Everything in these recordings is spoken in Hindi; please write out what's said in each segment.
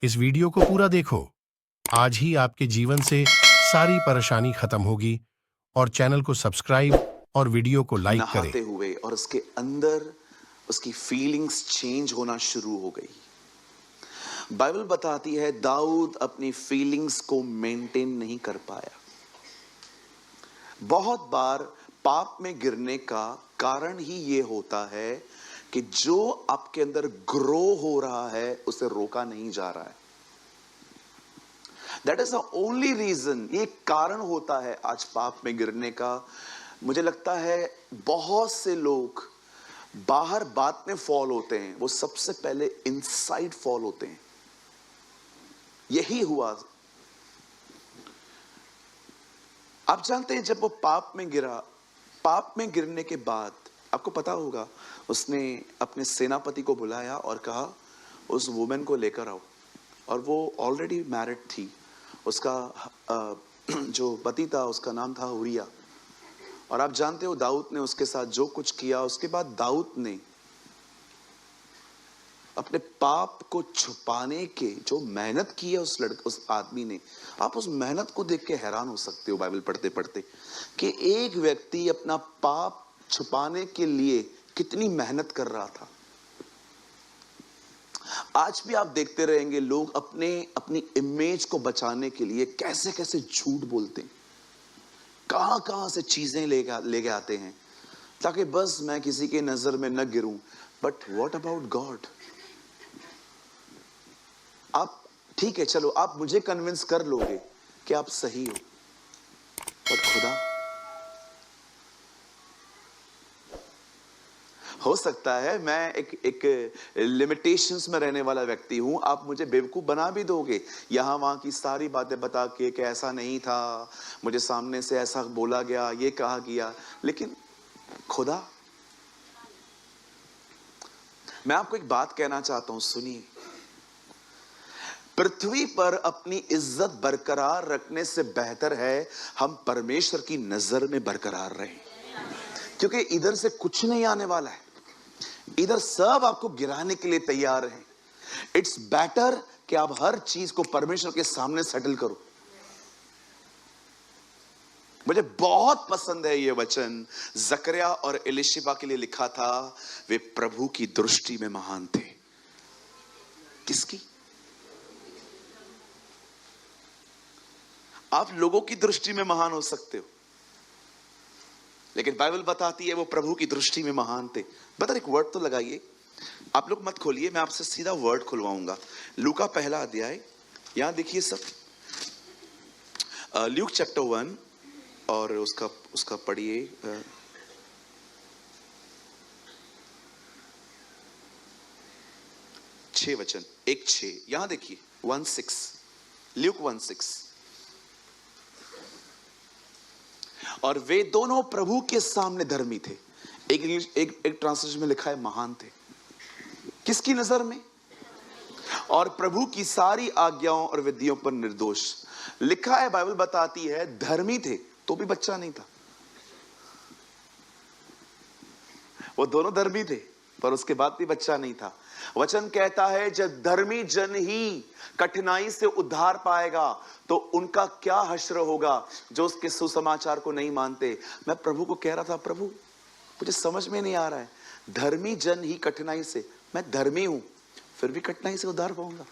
इस वीडियो को पूरा देखो। आज ही आपके जीवन से सारी परेशानी खत्म होगी। और चैनल को सब्सक्राइब और वीडियो को लाइक करें। नहाते हुए और उसके अंदर उसकी फीलिंग्स चेंज होना शुरू हो गई। बाइबल बताती है दाऊद अपनी फीलिंग्स को मेंटेन नहीं कर पाया। बहुत बार पाप में गिरने का कारण ही यह होता है कि जो आपके अंदर ग्रो हो रहा है उसे रोका नहीं जा रहा है। That is the only reason. ये कारण होता है आज पाप में गिरने का। मुझे लगता है बहुत से लोग बाहर बात में फॉल होते हैं, वो सबसे पहले इनसाइड फॉल होते हैं। यही हुआ। आप जानते हैं जब वो पाप में गिरा, पाप में गिरने के बाद आपको पता होगा उसने अपने सेनापति को बुलाया और कहा उस वुमेन को लेकर आओ। और वो ऑलरेडी मैरिड थी। उसका जो पति था उसका नाम था उरिया। और आप जानते हो दाऊद ने उसके साथ जो कुछ किया, उसके बाद दाऊद ने अपने पाप को छुपाने के जो मेहनत की है उस आदमी ने, आप उस मेहनत को देख के हैरान हो सकते हो बाइबल पढ़ते पढ़ते कि एक व्यक्ति अपना पाप छुपाने के लिए कितनी मेहनत कर रहा था। आज भी आप देखते रहेंगे लोग अपनी इमेज को बचाने के लिए कैसे कैसे झूठ बोलते हैं, कहां कहां से चीजें लेके आते हैं ताकि बस मैं किसी के नजर में न गिरूं। But what about God? आप ठीक है, चलो आप मुझे कन्विंस कर लोगे कि आप सही हो, पर खुदा? हो सकता है मैं एक लिमिटेशंस में रहने वाला व्यक्ति हूं, आप मुझे बेवकूफ बना भी दोगे, यहां वहां की सारी बातें बता के कि ऐसा नहीं था, मुझे सामने से ऐसा बोला गया, ये कहा गया, लेकिन खुदा? मैं आपको एक बात कहना चाहता हूं, सुनिए। पृथ्वी पर अपनी इज्जत बरकरार रखने से बेहतर है हम परमेश्वर की नजर में बरकरार रहें, क्योंकि इधर से कुछ नहीं आने वाला है, इधर सब आपको गिराने के लिए तैयार हैं। इट्स बेटर कि आप हर चीज को परमेश्वर के सामने सेटल करो। मुझे बहुत पसंद है यह वचन, जकरिया और एलिशिबा के लिए लिखा था, वे प्रभु की दृष्टि में महान थे। किसकी? आप लोगों की दृष्टि में महान हो सकते हो, लेकिन बाइबल बताती है वो प्रभु की दृष्टि में महान थे। बता, एक वर्ड तो लगाइए, आप लोग मत खोलिए, मैं आपसे सीधा वर्ड खुलवाऊंगा। लूका पहला अध्याय, यहां देखिए सब, ल्यूक चैप्टर 1 और उसका पढ़िए 6 वचन, 1:6, यहां देखिए 1:6, ल्यूक 1:6। और वे दोनों प्रभु के सामने धर्मी थे। एक ट्रांसलेशन में लिखा है महान थे। किसकी नजर में? और प्रभु की सारी आज्ञाओं और विधियों पर निर्दोष। लिखा है, बाइबल बताती है धर्मी थे तो भी बच्चा नहीं था। वो दोनों धर्मी थे पर उसके बाद भी बच्चा नहीं था। वचन कहता है जब धर्मी जन ही कठिनाई से उद्धार पाएगा तो उनका क्या हश्र होगा जो उसके सुसमाचार को नहीं मानते। मैं प्रभु को कह रहा था, प्रभु मुझे समझ में नहीं आ रहा है, धर्मी जन ही कठिनाई से, मैं धर्मी हूं फिर भी कठिनाई से उद्धार पाऊंगा।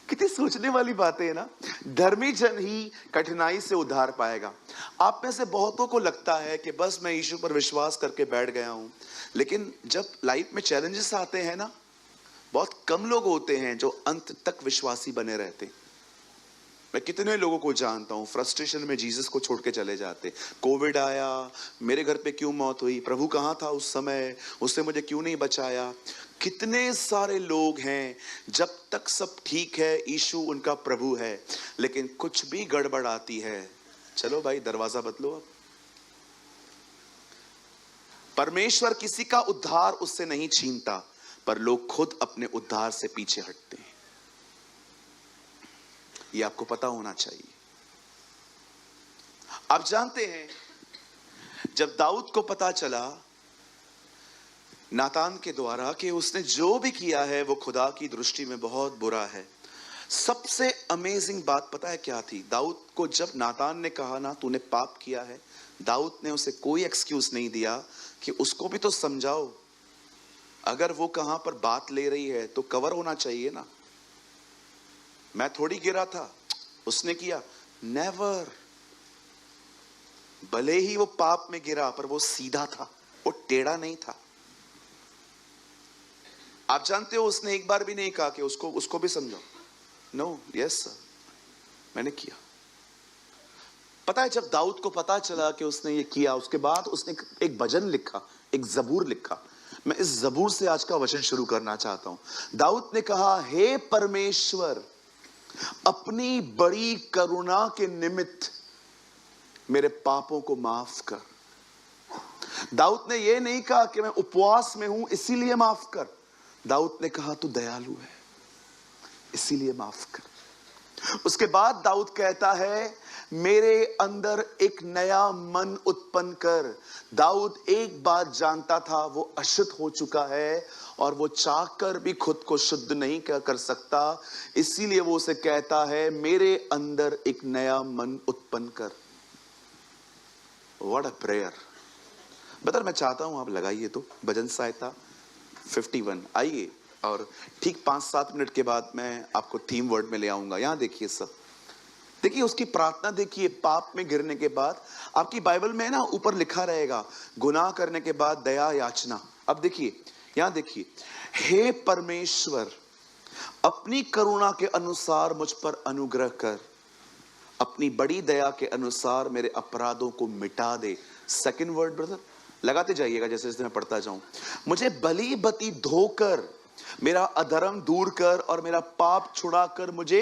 कितनी सोचने वाली बातें है ना। धर्मी जन ही कठिनाई से उद्धार पाएगा। आप में से बहुतों को लगता है कि बस मैं यीशु पर विश्वास करके बैठ गया हूं, लेकिन जब लाइफ में चैलेंजेस आते हैं ना, बहुत कम लोग होते हैं जो अंत तक विश्वासी बने रहते हैं। मैं कितने लोगों को जानता हूं फ्रस्ट्रेशन में जीसस को छोड़ के चले जाते। कोविड आया, मेरे घर पे क्यों मौत हुई, प्रभु कहां था उस समय, उसने मुझे क्यों नहीं बचाया। कितने सारे लोग हैं जब तक सब ठीक है, यीशु उनका प्रभु है, लेकिन कुछ भी गड़बड़ आती है, चलो भाई दरवाजा बदलो। अब परमेश्वर किसी का उद्धार उससे नहीं छीनता, पर लोग खुद अपने उद्धार से पीछे हटते हैं। यह आपको पता होना चाहिए। आप जानते हैं जब दाऊद को पता चला नातान के द्वारा कि उसने जो भी किया है वो खुदा की दृष्टि में बहुत बुरा है। सबसे अमेजिंग बात पता है क्या थी? दाऊद को जब नातान ने कहा ना तूने पाप किया है, दाऊद ने उसे कोई एक्सक्यूज नहीं दिया कि उसको भी तो समझाओ। अगर वो कहां पर बात ले रही है तो कवर होना चाहिए ना। मैं थोड़ी गिरा था, उसने किया। नेवर। भले ही वो पाप में गिरा पर वो सीधा था, वो टेढ़ा नहीं था। आप जानते हो उसने एक बार भी नहीं कहा कि उसको भी समझाओ। नो, यस सर, मैंने किया। पता है जब दाऊद को पता चला कि उसने ये किया, उसके बाद उसने एक भजन लिखा, एक जबूर लिखा। मैं इस जबूर से आज का वचन शुरू करना चाहता हूं। दाऊद ने कहा, हे परमेश्वर, अपनी बड़ी करुणा के निमित्त मेरे पापों को माफ कर। दाऊद ने यह नहीं कहा कि मैं उपवास में हूं इसीलिए माफ कर। दाऊद ने कहा तू दयालु है इसीलिए माफ कर। उसके बाद दाऊद कहता है, मेरे अंदर एक नया मन उत्पन्न कर। दाऊद एक बात जानता था, वो अशुद्ध हो चुका है और वो चाहकर भी खुद को शुद्ध नहीं कर सकता। इसीलिए वो उसे कहता है, मेरे अंदर एक नया मन उत्पन्न कर। What a prayer. बता, मैं चाहता हूं आप लगाइए तो भजन सहायता 51 आइए, और ठीक 5-7 मिनट के बाद मैं आपको थीम वर्ड में ले आऊंगा। यहां देखिए सब, देखिए उसकी प्रार्थना देखिए। पाप में गिरने के बाद आपकी बाइबल में ना ऊपर लिखा रहेगा, गुनाह करने के बाद दया याचना। अब देखिए यहां देखिए, हे परमेश्वर, अपनी करुणा के अनुसार मुझ पर अनुग्रह कर, अपनी बड़ी दया के अनुसार मेरे अपराधों को मिटा दे। सेकंड वर्ड ब्रदर लगाते जाइएगा जैसे जैसे मैं पढ़ता जाऊं। मुझे बली बती धोकर मेरा अधर्म दूर कर और मेरा पाप छुड़ाकर मुझे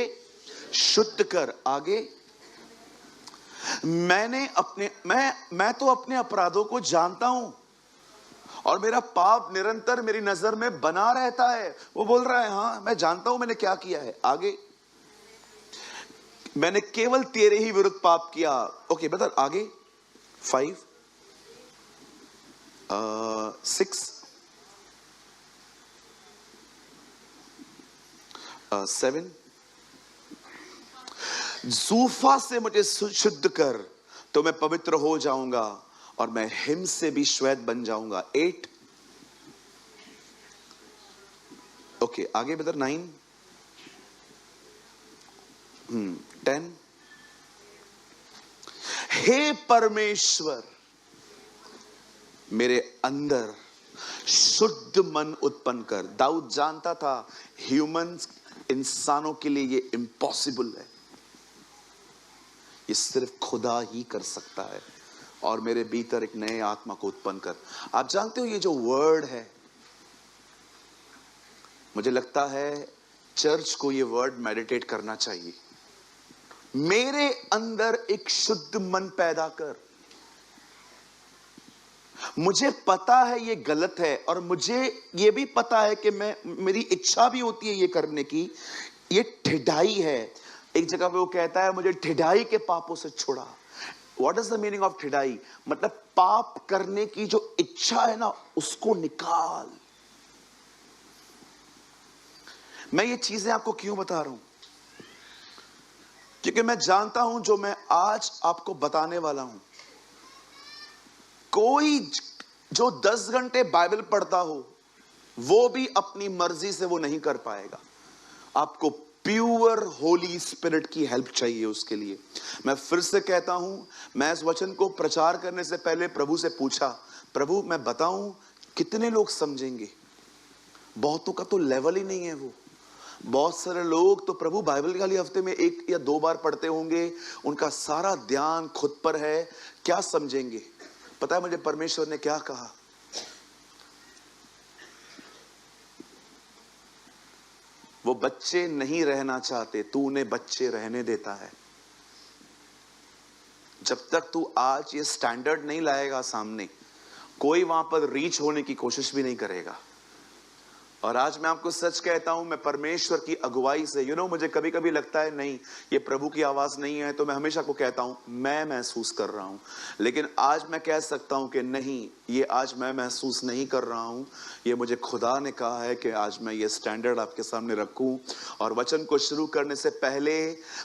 शुद्ध कर। आगे, मैं तो अपने अपराधों को जानता हूं और मेरा पाप निरंतर मेरी नजर में बना रहता है। वो बोल रहा है, हां मैं जानता हूं मैंने क्या किया है। आगे, मैंने केवल तेरे ही विरुद्ध पाप किया। ओके ब्रदर आगे 5 6 7 जूफा से मुझे शुद्ध कर तो मैं पवित्र हो जाऊंगा और मैं हिम से भी श्वेत बन जाऊंगा। 8 ओके आगे ब्रदर 9 10 हे परमेश्वर, मेरे अंदर शुद्ध मन उत्पन्न कर। दाऊद जानता था ह्यूमंस, इंसानों के लिए ये इम्पॉसिबल है, ये सिर्फ खुदा ही कर सकता है। और मेरे भीतर एक नए आत्मा को उत्पन्न कर। आप जानते हो ये जो वर्ड है, मुझे लगता है चर्च को ये वर्ड मेडिटेट करना चाहिए। मेरे अंदर एक शुद्ध मन पैदा कर। मुझे पता है ये गलत है और मुझे ये भी पता है कि मेरी इच्छा भी होती है ये करने की। ये ठिठाई है। एक जगह पे वो कहता है, मुझे ठिठाई के पापों से छुड़ा। What is the meaning of ठिठाई? मतलब पाप करने की जो इच्छा है ना, उसको निकाल। मैं ये चीजें आपको क्यों बता रहा हूं? क्योंकि मैं जानता हूं जो मैं आज आपको बताने वाला हूं, कोई जो 10 घंटे बाइबल पढ़ता हो वो भी अपनी मर्जी से वो नहीं कर पाएगा। आपको प्योर होली स्पिरिट की हेल्प चाहिए उसके लिए। मैं फिर से कहता हूं, मैं इस वचन को प्रचार करने से पहले प्रभु से पूछा, प्रभु मैं बताऊं कितने लोग समझेंगे? बहुतों का तो लेवल ही नहीं है वो। बहुत सारे लोग तो प्रभु बाइबल खाली हफ्ते में 1 या 2 बार पढ़ते होंगे, उनका सारा ध्यान खुद पर है, क्या समझेंगे? पता है मुझे परमेश्वर ने क्या कहा? वो बच्चे नहीं रहना चाहते, तू उन्हें बच्चे रहने देता है। जब तक तू आज ये स्टैंडर्ड नहीं लाएगा सामने, कोई वहां पर रीच होने की कोशिश भी नहीं करेगा। और आज मैं आपको सच कहता हूं, मैं परमेश्वर की अगुवाई से मुझे कभी कभी लगता है नहीं ये प्रभु की आवाज नहीं है, तो मैं हमेशा को कहता हूं मैं महसूस कर रहा हूं। लेकिन आज मैं कह सकता हूं कि नहीं, ये आज मैं महसूस नहीं कर रहा हूं, ये मुझे खुदा ने कहा है कि आज मैं ये स्टैंडर्ड आपके सामने रखूं। और वचन को शुरू करने से पहले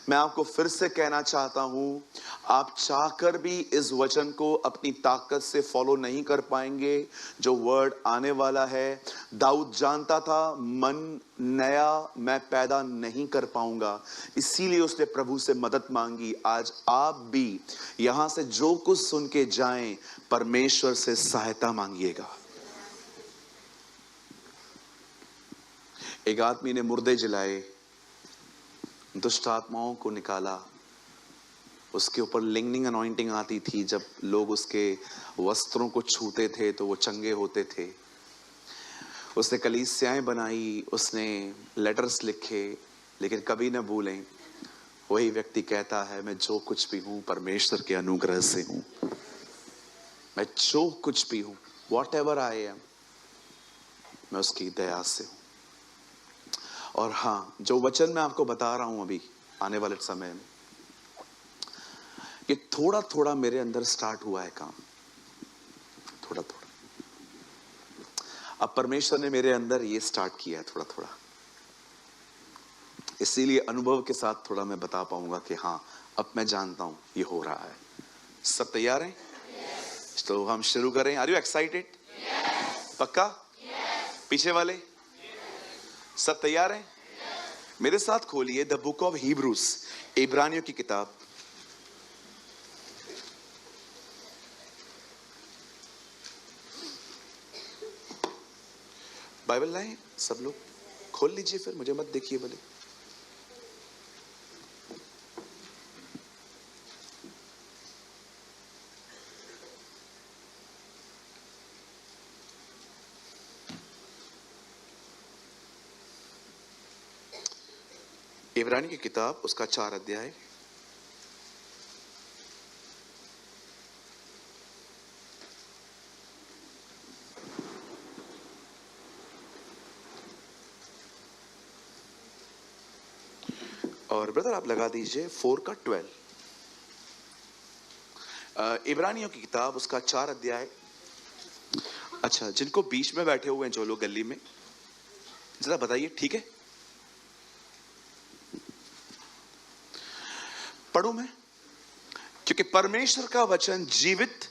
मैं आपको फिर से कहना चाहता हूं, आप चाहकर भी इस वचन को अपनी ताकत से फॉलो नहीं कर पाएंगे। जो वर्ड आने वाला है, दाऊद जानता था मन नया मैं पैदा नहीं कर पाऊंगा, इसीलिए उसने प्रभु से मदद मांगी। आज आप भी यहां से जो कुछ सुन के जाएं, परमेश्वर से सहायता मांगिएगा। एक आदमी ने मुर्दे जलाए, दुष्ट आत्माओं को निकाला, उसके ऊपर लिंगनिंग अनॉइंटिंग आती थी। जब लोग उसके वस्त्रों को छूते थे तो वो चंगे होते थे। उसने कलीसियाएं बनाई, उसने लेटर्स लिखे, लेकिन कभी न भूलें वही व्यक्ति कहता है मैं जो कुछ भी हूं परमेश्वर के अनुग्रह से हूं। मैं जो कुछ भी हूं, वॉट एवर आई एम, मैं उसकी दया से हूं। और हाँ, जो वचन मैं आपको बता रहा हूं अभी आने वाले समय में, ये थोड़ा थोड़ा मेरे अंदर स्टार्ट हुआ है काम, थोड़ा थोड़ा। अब परमेश्वर ने मेरे अंदर ये स्टार्ट किया है थोड़ा थोड़ा, इसीलिए अनुभव के साथ थोड़ा मैं बता पाऊंगा कि हाँ अब मैं जानता हूं ये हो रहा है। सब तैयार हैं? yes. तो हम शुरू करें। Are you excited? पक्का? पीछे वाले सब तैयार हैं? मेरे साथ खोलिए द बुक ऑफ हिब्रूज, इब्रानियों की किताब। बाइबल लाए सब लोग, खोल लीजिए, फिर मुझे मत देखिए भले। इब्रानी की किताब, उसका 4 अध्याय। और ब्रदर आप लगा दीजिए 4 का 12। इब्रानियों की किताब, उसका 4 अध्याय। अच्छा, जिनको बीच में बैठे हुए हैं जो लोग गली में, जरा बताइए, ठीक है? पढ़ूं मैं? क्योंकि परमेश्वर का वचन जीवित,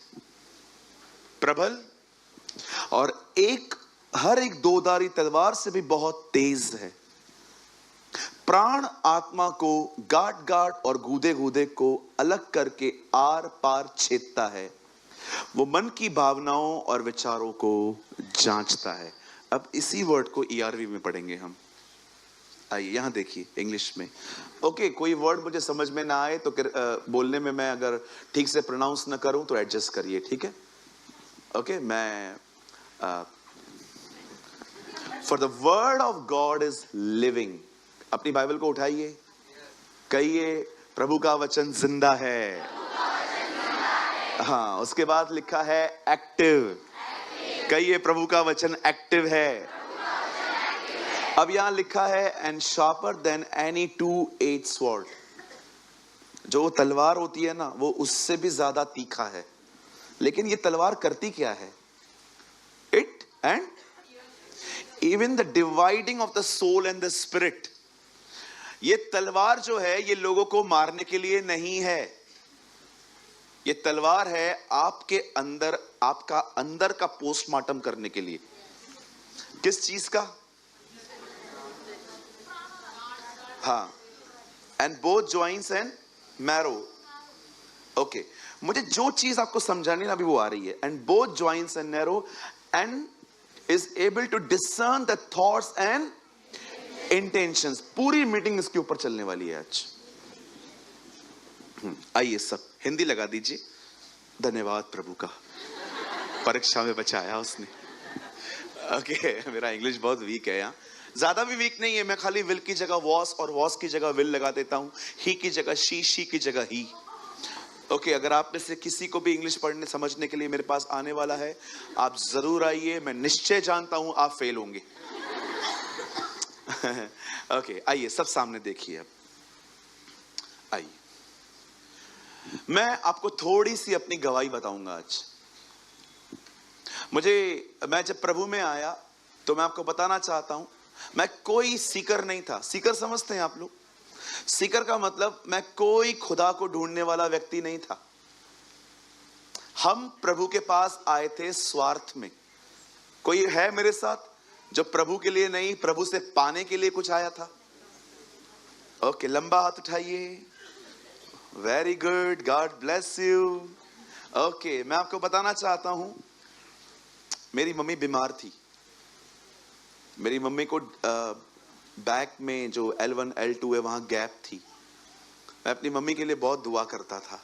प्रबल और हर एक दोधारी तलवार से भी बहुत तेज है, प्राण आत्मा को गांठ गांठ और गूदे गूदे को अलग करके आर पार छेदता है, वो मन की भावनाओं और विचारों को जांचता है। अब इसी वर्ड को ERV में पढ़ेंगे हम। आइए यहां देखिए इंग्लिश में। ओके, कोई वर्ड मुझे समझ में ना आए तो बोलने में मैं अगर ठीक से प्रोनाउंस ना करूं तो एडजस्ट करिए, ठीक है? ओके, मैं for the word of God is living. अपनी बाइबल को उठाइए, कहिए प्रभु का वचन जिंदा है। हाँ, उसके बाद लिखा है एक्टिव। कहिए प्रभु का वचन एक्टिव है। अब यहां लिखा है and sharper than any 2-edged sword. जो तलवार होती है ना, वो उससे भी ज्यादा तीखा है। लेकिन ये तलवार करती क्या है? It and even the dividing of the soul and the spirit. ये तलवार जो है ये लोगों को मारने के लिए नहीं है। ये तलवार है आपके अंदर, आपका अंदर का पोस्टमार्टम करने के लिए। किस चीज का? हाँ, and both joints and marrow. Okay, मुझे जो चीज आपको समझानी ना अभी वो आ रही है। And both joints and narrow and is able to discern the thoughts and intentions. पूरी मीटिंग इसके ऊपर चलने वाली है आज। आइए सब हिंदी लगा दीजिए। धन्यवाद प्रभु का, परीक्षा में बचाया उसने। ओके, मेरा इंग्लिश बहुत वीक है, यहाँ ज्यादा भी वीक नहीं है। मैं खाली विल की जगह वॉस और वॉस की जगह विल लगा देता हूं, ही की जगह शी की जगह ही। ओके, अगर आप में से किसी को भी इंग्लिश पढ़ने समझने के लिए मेरे पास आने वाला है, आप जरूर आइए। मैं निश्चय जानता हूं आप फेल होंगे। ओके, आइए सब सामने देखिए। अब आइए, मैं आपको थोड़ी सी अपनी गवाही बताऊंगा आज। मैं जब प्रभु में आया तो मैं आपको बताना चाहता हूं, मैं कोई सीकर नहीं था। सीकर समझते हैं आप लोग? सीकर का मतलब मैं कोई खुदा को ढूंढने वाला व्यक्ति नहीं था। हम प्रभु के पास आए थे स्वार्थ में। कोई है मेरे साथ जो प्रभु के लिए नहीं, प्रभु से पाने के लिए कुछ आया था? ओके, लंबा हाथ उठाइए। Very good, God bless you. Okay, मैं आपको बताना चाहता हूं, मेरी मम्मी बीमार थी। मेरी मम्मी को बैक में जो L1 L2 है वहां गैप थी। मैं अपनी मम्मी के लिए बहुत दुआ करता था,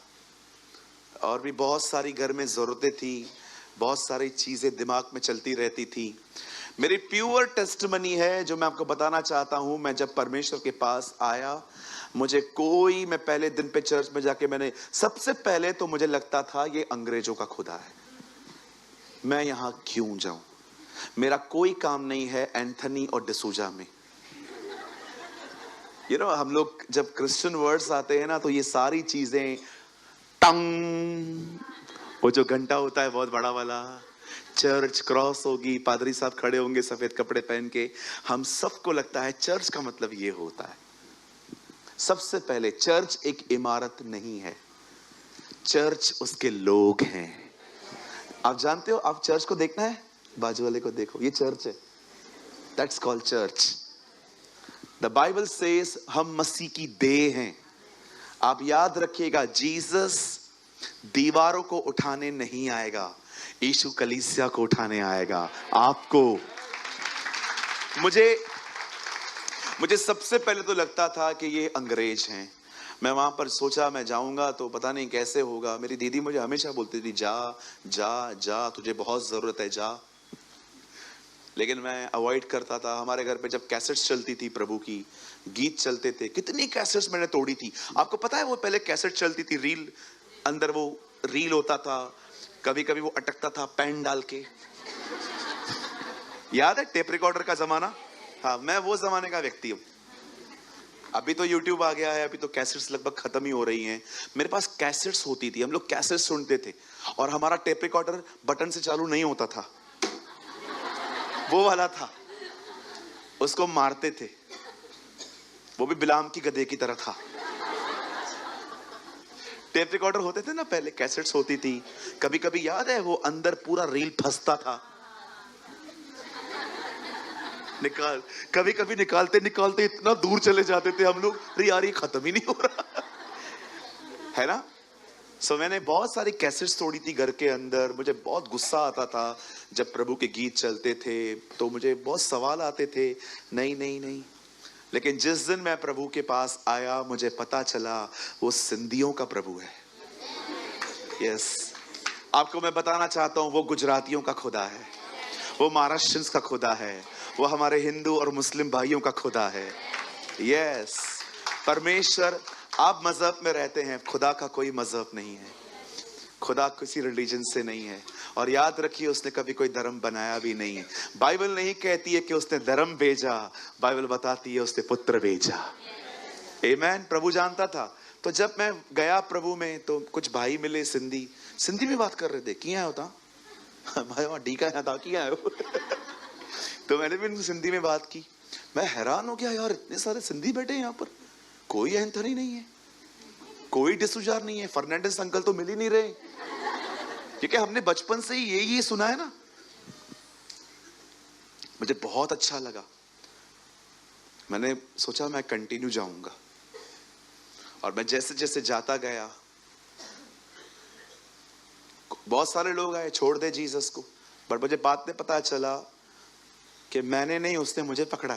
और भी बहुत सारी घर में जरूरतें थी, बहुत सारी चीजें दिमाग में चलती रहती थी। मेरी प्योर टेस्टमनी है जो मैं आपको बताना चाहता हूं। मैं जब परमेश्वर के पास आया, मैं पहले दिन पे चर्च में जाके सबसे पहले तो मुझे लगता था ये अंग्रेजों का खुदा है, मैं यहां क्यों जाऊं, मेरा कोई काम नहीं है एंथनी और डिसूजा में। हम लोग जब क्रिश्चियन वर्ड्स आते हैं ना, तो ये सारी चीजें टंग, वो जो घंटा होता है बहुत बड़ा वाला, चर्च क्रॉस होगी, पादरी साहब खड़े होंगे सफेद कपड़े पहन के, हम सबको लगता है चर्च का मतलब ये होता है। सबसे पहले चर्च एक इमारत नहीं है, चर्च उसके लोग हैं। आप जानते हो, आप चर्च को देखना है, बाजू वाले को देखो, ये चर्च है, that's called church. The Bible says हम मसीह की देह हैं। आप याद रखिएगा, जीसस दीवारों को उठाने नहीं आएगा, यीशु कलीसिया को उठाने आएगा, आपको। मुझे सबसे पहले तो लगता था कि ये अंग्रेज हैं। मैं वहां पर सोचा मैं जाऊंगा तो पता नहीं कैसे होगा। मेरी दीदी मुझे हमेशा बोलती थी, जा जा जा, तुझे बहुत जरूरत है, जा। लेकिन मैं अवॉइड करता था। हमारे घर पे जब कैसेट्स चलती थी, प्रभु की गीत चलते थे, कितनी कैसेट्स मैंने तोड़ी थी। आपको पता है, वो पहले कैसेट चलती थी, रील, अंदर वो रील होता था, कभी कभी वो अटकता था पेन डाल के। याद है टेप रिकॉर्डर का जमाना? हाँ, मैं वो जमाने का व्यक्ति हूं। अभी तो यूट्यूब आ गया है, अभी तो कैसेट्स लगभग खत्म ही हो रही हैं। मेरे पास कैसेट्स होती थी, हम लोग कैसेट्स सुनते थे, और हमारा टेप रिकॉर्डर बटन से चालू नहीं होता था, वो वाला था, उसको मारते थे, वो भी बिलाम की गधे की तरह था। टेप रिकॉर्डर होते थे ना पहले, कैसेट्स होती थी। कभी कभी याद है वो अंदर पूरा रील फंसता था, कभी कभी निकालते निकालते इतना दूर चले जाते थे हम लोग, अरे यार ये खत्म ही नहीं हो रहा है ना। मैंने बहुत सारी कैसेट्स तोड़ी थी घर के अंदर। मुझे बहुत गुस्सा आता था जब प्रभु के गीत चलते थे, तो मुझे बहुत सवाल आते थे, नहीं नहीं नहीं। लेकिन जिस दिन मैं प्रभु के पास आया, मुझे पता चला वो सिंधियों का प्रभु है। यस, आपको मैं बताना चाहता हूं, वो गुजरातियों का खुदा है, वो महाराष्ट्रियंस का खुदा है, वो हमारे हिंदू और मुस्लिम भाइयों का खुदा है। यस, परमेश्वर, आप मजहब में रहते हैं, खुदा का कोई मजहब नहीं है, खुदा किसी रिलीजन से नहीं है। और याद रखिए, उसने कभी कोई धर्म बनाया भी नहीं है। बाइबल नहीं कहती है कि उसने धर्म भेजा, बाइबल बताती है उसने पुत्र भेजा। आमेन। प्रभु जानता था। तो जब मैं गया प्रभु में, तो कुछ भाई मिले सिंधी में बात कर रहे थे, किया होता भाई वहां ढीका था, किया है तो मैंने भी उनसे सिंधी में बात की। मैं हैरान हो गया, यार इतने सारे सिंधी बैठे हैं यहाँ पर, कोई एंथनी नहीं है, कोई डिसूजार नहीं है, फर्नांडिस अंकल तो मिल ही नहीं रहे, क्योंकि हमने बचपन से ही यही सुना है ना। मुझे बहुत अच्छा लगा, मैंने सोचा मैं कंटिन्यू जाऊंगा। और मैं जैसे जैसे जाता गया, बहुत सारे लोग आए, छोड़ दे जीसस को, बट मुझे बात में पता चला कि मैंने नहीं, उसने मुझे पकड़ा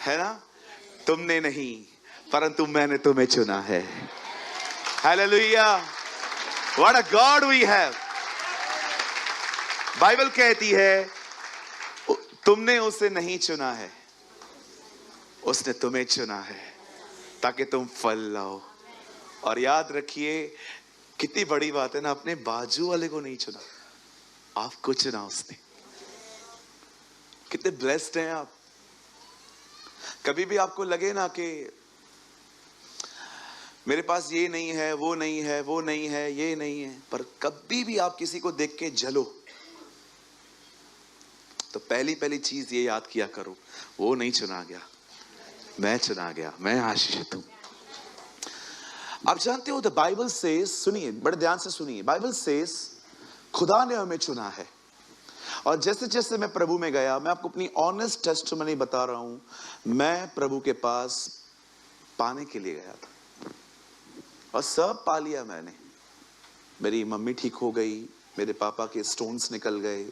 है ना। तुमने नहीं, परंतु मैंने तुम्हें चुना है। Hallelujah, what a God we have. Bible कहती है तुमने उसे नहीं चुना है, उसने तुम्हें चुना है ताकि तुम फल लाओ। और याद रखिए, कितनी बड़ी बात है ना, अपने बाजू वाले को नहीं चुना, आपको चुना उसने। कितने ब्लेस्ड हैं आप। कभी भी आपको लगे ना कि मेरे पास ये नहीं है, वो नहीं है, वो नहीं है, ये नहीं है, पर कभी भी आप किसी को देख के जलो, तो पहली पहली चीज ये याद किया करो, वो नहीं चुना गया, मैं चुना गया, मैं आशीषित हूं। आप जानते हो द बाइबल सेज, सुनिए बड़े ध्यान से सुनिए, बाइबल सेज खुदा ने हमें चुना है। और जैसे जैसे मैं प्रभु में गया, मैं आपको अपनी ऑनेस्ट टेस्टिमनी बता रहा हूं, मैं प्रभु के पास पाने के लिए गया था और सब पा लिया मैंने। मेरी मम्मी ठीक हो गई, मेरे पापा के स्टोन्स निकल गए,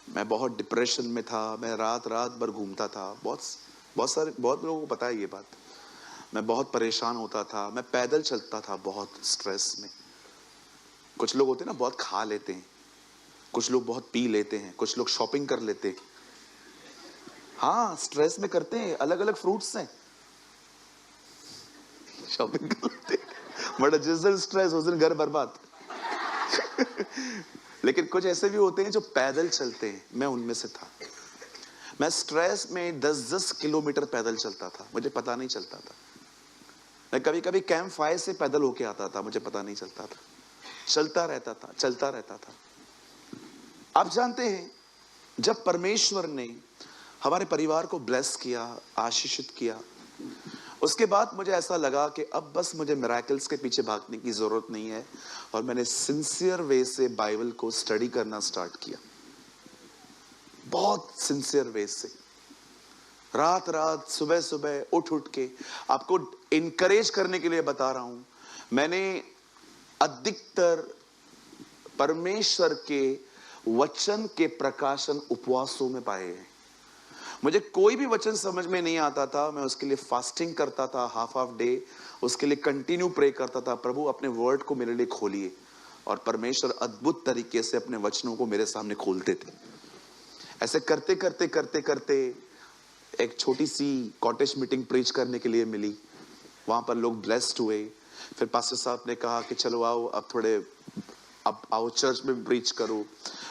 मैं बहुत डिप्रेशन में था, मैं रात रात भर घूमता था, बहुत लोगों को पता है ये बात। मैं बहुत परेशान होता था, मैं पैदल चलता था बहुत स्ट्रेस में। कुछ लोग होते हैं ना बहुत खा लेते हैं, कुछ लोग बहुत पी लेते हैं, कुछ लोग शॉपिंग कर लेते हैं। हाँ, स्ट्रेस में करते हैं, अलग अलग फ्रूट्स हैं, शॉपिंग कर लेते हैं, बट जिस दिन स्ट्रेस उस दिन घर बर्बाद। लेकिन कुछ ऐसे भी होते हैं जो पैदल चलते हैं, मैं उनमें से था। मैं स्ट्रेस में 10-10 किलोमीटर पैदल चलता था, मुझे पता नहीं चलता था। मैं कभी कभी कैंप फायर से पैदल होके आता था, मुझे पता नहीं चलता था। चलता रहता था, चलता रहता था। आप जानते हैं, जब परमेश्वर ने हमारे परिवार को ब्लेस किया, आशीषित किया, उसके बाद मुझे ऐसा लगा कि अब बस मुझे मिरेकल्स के पीछे भागने की जरूरत नहीं है। और मैंने सिंसियर वे से बाइबल को स्टडी करना स्टार्ट किया, बहुत सिंसियर वे से, रात रात सुबह सुबह उठ उठ के। आपको इनकरेज करने के लिए बता रहा हूं, मैंने अधिकतर परमेश्वर के वचन के प्रकाशन उपवासों में पाए हैं। मुझे कोई भी वचन समझ में नहीं आता था, मैं उसके लिए फास्टिंग करता था, हाफ डे, उसके लिए कंटिन्यू प्रे करता था, प्रभु अपने वर्ड को मेरे लिए खोलिए। और परमेश्वर अद्भुत तरीके से अपने वचनों को मेरे सामने खोलते थे। ऐसे करते करते करते करते एक छोटी सी कॉटेज मीटिंग प्रीच करने के लिए मिली, वहां पर लोग ब्लेस्ड हुए। फिर पास्टर साहब ने कहा कि चलो आओ, अब आओ चर्च में प्रीच करो।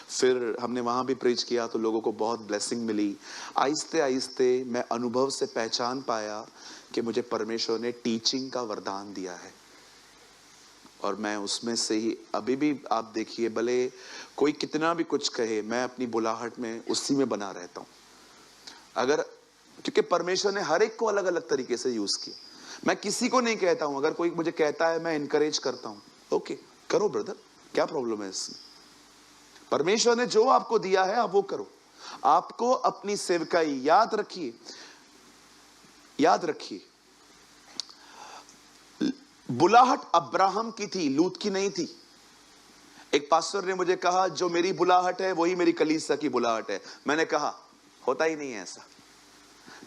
फिर हमने वहां भी प्रीच किया तो लोगों को बहुत ब्लेसिंग मिली। आहिस्ते आहिस्ते मैं अनुभव से पहचान पाया कि मुझे परमेश्वर ने टीचिंग का वरदान दिया है, और मैं उसमें से ही अभी भी, आप देखिए, भले कोई कितना भी कुछ कहे, मैं अपनी बुलाहट में उसी में बना रहता हूं। क्योंकि परमेश्वर ने हर एक को अलग अलग तरीके से यूज किया। मैं किसी को नहीं कहता हूं, अगर कोई मुझे कहता है मैं इनकरेज करता हूं, ओके करो ब्रदर, क्या प्रॉब्लम है इसमें? परमेश्वर ने जो आपको दिया है आप वो करो। आपको अपनी सेवकाई याद रखिए, याद रखिए, बुलाहट अब्राहम की थी, लूत की नहीं थी। एक पास्टर ने मुझे कहा जो मेरी बुलाहट है वही मेरी कलीसिया की बुलाहट है। मैंने कहा होता ही नहीं है ऐसा।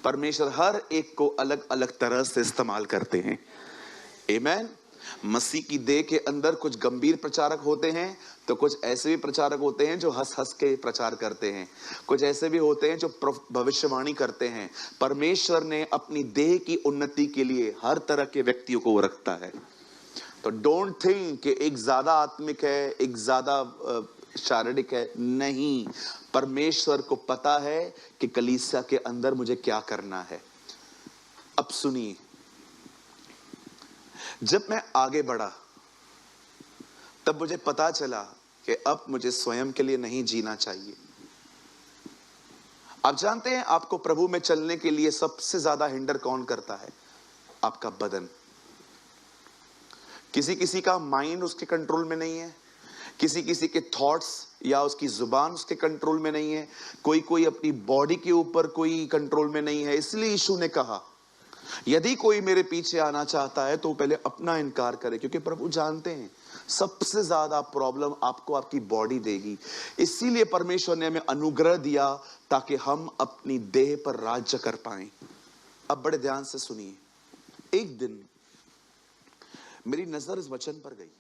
परमेश्वर हर एक को अलग अलग तरह से इस्तेमाल करते हैं। आमीन। मसीह की देह के अंदर कुछ गंभीर प्रचारक होते हैं, तो कुछ ऐसे भी प्रचारक होते हैं जो हंस हंस के प्रचार करते हैं, कुछ ऐसे भी होते हैं जो भविष्यवाणी करते हैं। परमेश्वर ने अपनी देह की उन्नति के लिए हर तरह के व्यक्तियों को रखता है। तो डोंट थिंक कि एक ज्यादा आत्मिक है, एक ज्यादा शारीरिक है, नहीं। परमेश्वर को पता है कि कलीसिया के अंदर मुझे क्या करना है। अब सुनिए, जब मैं आगे बढ़ा तब मुझे पता चला कि अब मुझे स्वयं के लिए नहीं जीना चाहिए। आप जानते हैं, आपको प्रभु में चलने के लिए सबसे ज्यादा हिंडर कौन करता है? आपका बदन। किसी किसी का माइंड उसके कंट्रोल में नहीं है, किसी किसी के थॉट्स या उसकी जुबान उसके कंट्रोल में नहीं है, कोई अपनी बॉडी के ऊपर कोई कंट्रोल में नहीं है। इसलिए यीशु ने कहा यदि कोई मेरे पीछे आना चाहता है तो पहले अपना इनकार करे, क्योंकि प्रभु जानते हैं सबसे ज्यादा प्रॉब्लम आपको आपकी बॉडी देगी। इसीलिए परमेश्वर ने हमें अनुग्रह दिया ताकि हम अपनी देह पर राज्य कर पाएं। अब बड़े ध्यान से सुनिए, एक दिन मेरी नजर इस वचन पर गई।